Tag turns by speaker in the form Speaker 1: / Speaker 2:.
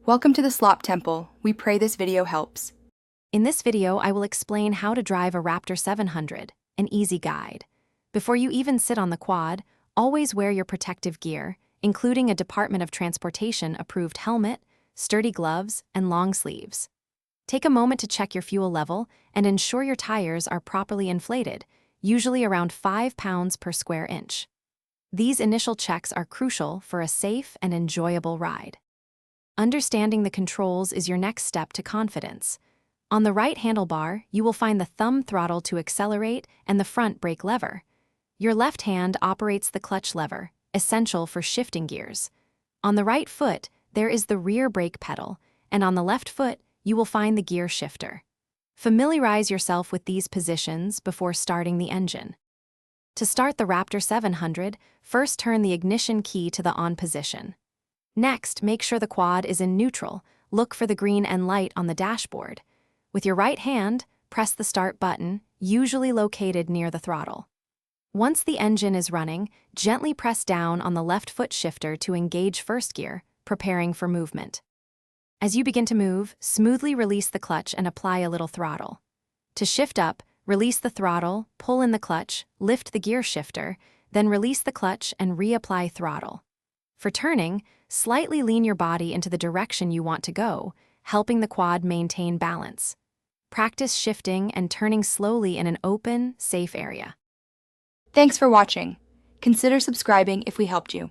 Speaker 1: Welcome to the Slop Temple. We pray this video helps.
Speaker 2: In this video, I will explain how to drive a Raptor 700, an easy guide. Before you even sit on the quad, always wear your protective gear, including a Department of Transportation approved helmet, sturdy gloves, and long sleeves. Take a moment to check your fuel level and ensure your tires are properly inflated, usually around 5 pounds per square inch. These initial checks are crucial for a safe and enjoyable ride. Understanding the controls is your next step to confidence. On the right handlebar, you will find the thumb throttle to accelerate and the front brake lever. Your left hand operates the clutch lever, essential for shifting gears. On the right foot, there is the rear brake pedal, and on the left foot, you will find the gear shifter. Familiarize yourself with these positions before starting the engine. To start the Raptor 700, first turn the ignition key to the on position. Next, make sure the quad is in neutral. Look for the green end light on the dashboard. With your right hand, press the start button, usually located near the throttle. Once the engine is running, gently press down on the left foot shifter to engage first gear, preparing for movement. As you begin to move, smoothly release the clutch and apply a little throttle. To shift up, release the throttle, pull in the clutch, lift the gear shifter, then release the clutch and reapply throttle. For turning, slightly lean your body into the direction you want to go, helping the quad maintain balance. Practice shifting and turning slowly in an open, safe area.
Speaker 1: Thanks for watching. Consider subscribing if we helped you.